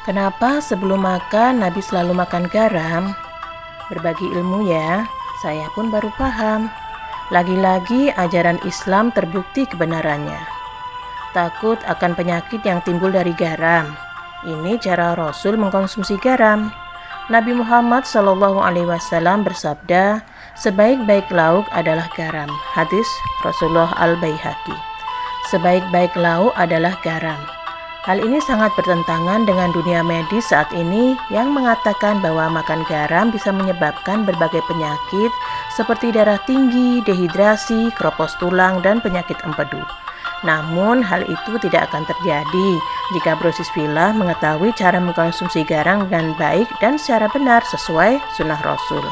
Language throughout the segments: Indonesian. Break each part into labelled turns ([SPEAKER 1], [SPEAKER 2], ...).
[SPEAKER 1] Kenapa sebelum makan Nabi selalu makan garam? Berbagi ilmu ya, saya pun baru paham. Lagi-lagi ajaran Islam terbukti kebenarannya. Takut akan penyakit yang timbul dari garam. Ini cara Rasul mengkonsumsi garam. Nabi Muhammad SAW bersabda, sebaik-baik lauk adalah garam. Hadis Rasulullah Al-Baihaqi. Sebaik-baik lauk adalah garam. Hal ini sangat bertentangan dengan dunia medis saat ini yang mengatakan bahwa makan garam bisa menyebabkan berbagai penyakit seperti darah tinggi, dehidrasi, keropos tulang, dan penyakit empedu. Namun hal itu tidak akan terjadi jika Brosis Villa mengetahui cara mengkonsumsi garam dengan baik dan secara benar sesuai sunnah Rasul.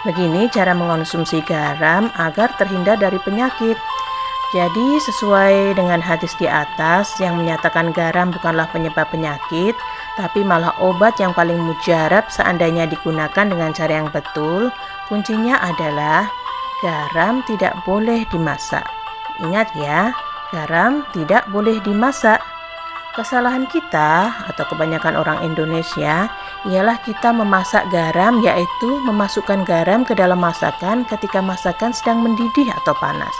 [SPEAKER 1] Begini cara mengkonsumsi garam agar terhindar dari penyakit. Jadi sesuai dengan hadis di atas yang menyatakan garam bukanlah penyebab penyakit, tapi malah obat yang paling mujarab seandainya digunakan dengan cara yang betul, kuncinya adalah garam tidak boleh dimasak. Ingat ya, garam tidak boleh dimasak. Kesalahan kita atau kebanyakan orang Indonesia ialah kita memasak garam, yaitu memasukkan garam ke dalam masakan ketika masakan sedang mendidih atau panas.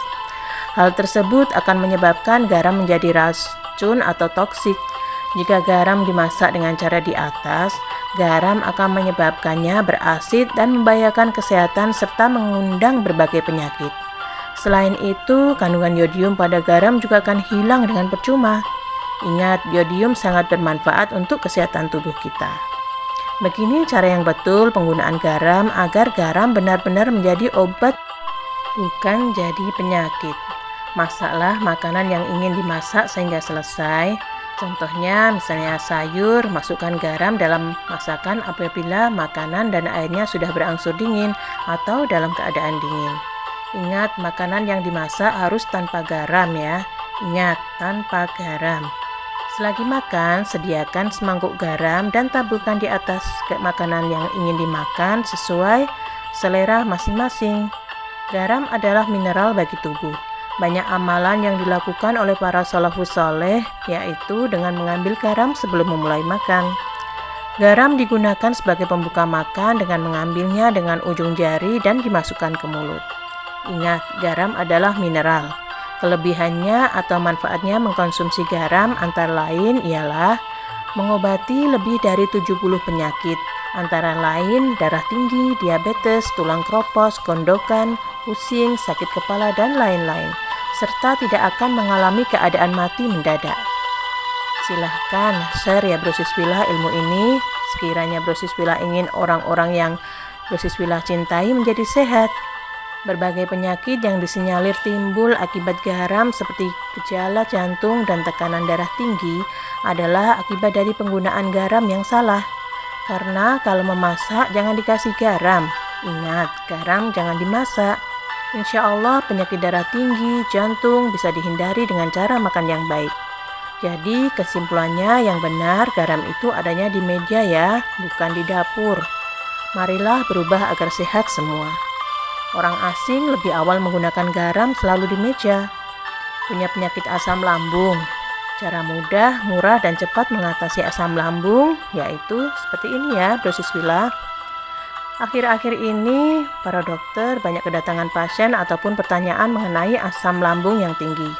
[SPEAKER 1] Hal tersebut akan menyebabkan garam menjadi racun atau toksik. Jika garam dimasak dengan cara di atas, garam akan menyebabkannya berasid dan membahayakan kesehatan serta mengundang berbagai penyakit. Selain itu, kandungan yodium pada garam juga akan hilang dengan percuma. Ingat, yodium sangat bermanfaat untuk kesehatan tubuh kita. Begini cara yang betul penggunaan garam agar garam benar-benar menjadi obat, bukan jadi penyakit. Masaklah makanan yang ingin dimasak sehingga selesai. Contohnya misalnya sayur, masukkan garam dalam masakan apabila makanan dan airnya sudah berangsur dingin atau dalam keadaan dingin. Ingat, makanan yang dimasak harus tanpa garam ya. Ingat, tanpa garam. Selagi makan, sediakan semangkuk garam dan taburkan di atas makanan yang ingin dimakan sesuai selera masing-masing. Garam adalah mineral bagi tubuh. Banyak amalan yang dilakukan oleh para salafus saleh, yaitu dengan mengambil garam sebelum memulai makan. Garam digunakan sebagai pembuka makan dengan mengambilnya dengan ujung jari dan dimasukkan ke mulut. Ingat, garam adalah mineral. Kelebihannya atau manfaatnya mengkonsumsi garam antara lain ialah mengobati lebih dari 70 penyakit, antara lain darah tinggi, diabetes, tulang keropos, gondokan, pusing, sakit kepala, dan lain-lain, serta tidak akan mengalami keadaan mati mendadak. Silahkan share ya Brosis Villa ilmu ini, sekiranya Brosis Villa ingin orang-orang yang Brosis Villa cintai menjadi sehat. Berbagai penyakit yang disinyalir timbul akibat garam seperti gejala jantung dan tekanan darah tinggi adalah akibat dari penggunaan garam yang salah. Karena kalau memasak jangan dikasih garam. Ingat, garam jangan dimasak. Insya Allah penyakit darah tinggi, jantung bisa dihindari dengan cara makan yang baik. Jadi kesimpulannya yang benar, garam itu adanya di meja ya, bukan di dapur. Marilah berubah agar sehat semua. Orang asing lebih awal menggunakan garam selalu di meja. Punya penyakit asam lambung. Cara mudah, murah, dan cepat mengatasi asam lambung yaitu seperti ini ya Brosis Villa. Akhir-akhir ini para dokter banyak kedatangan pasien ataupun pertanyaan mengenai asam lambung yang tinggi.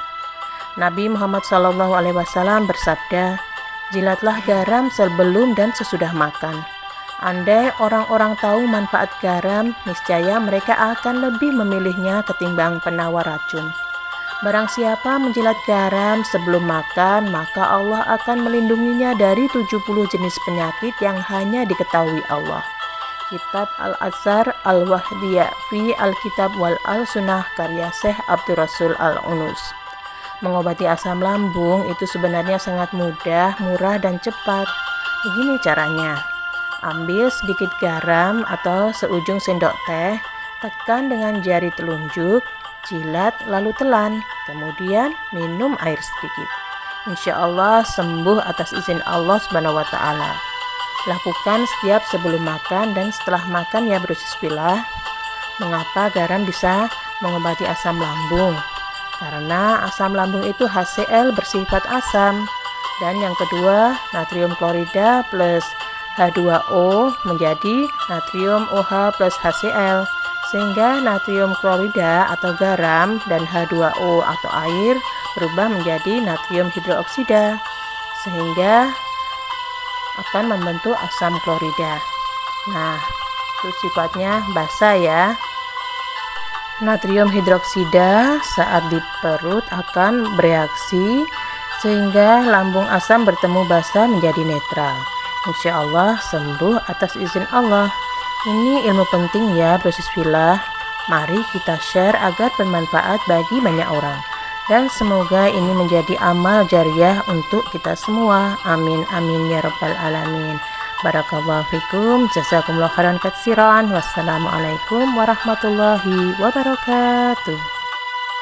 [SPEAKER 1] Nabi Muhammad SAW bersabda, jilatlah garam sebelum dan sesudah makan. Andai orang-orang tahu manfaat garam, niscaya mereka akan lebih memilihnya ketimbang penawar racun. Barang siapa menjilat garam sebelum makan, maka Allah akan melindunginya dari 70 jenis penyakit yang hanya diketahui Allah. Kitab Al-Azhar Al-Wahdiyah fi Al-Kitab wal Al-Sunnah karya Syekh Abdul Rasul Al-Unus. Mengobati asam lambung itu sebenarnya sangat mudah, murah, dan cepat. Begini caranya. Ambil sedikit garam atau seujung sendok teh, tekan dengan jari telunjuk, jilat lalu telan, kemudian minum air sedikit. Insya Allah sembuh atas izin Allah Subhanahu wa Ta'ala. Lakukan setiap sebelum makan dan setelah makan ya Brosis Villa. Mengapa garam bisa mengobati asam lambung? Karena asam lambung itu HCl bersifat asam. Dan yang kedua, natrium klorida plus H2O menjadi natrium OH plus HCl, sehingga natrium klorida atau garam dan H2O atau air berubah menjadi natrium hidroksida, sehingga akan membentuk asam klorida. Nah, itu sifatnya basa ya. Natrium hidroksida saat di perut akan bereaksi sehingga lambung asam bertemu basa menjadi netral. Insya Allah sembuh atas izin Allah. Ini ilmu penting ya Brosisvilla. Mari kita share agar bermanfaat bagi banyak orang. Dan semoga ini menjadi amal jariah untuk kita semua. Amin amin ya rabbal alamin. Barakallahu fikum, jazakumullah khairan katsiran. Wassalamualaikum warahmatullahi wabarakatuh.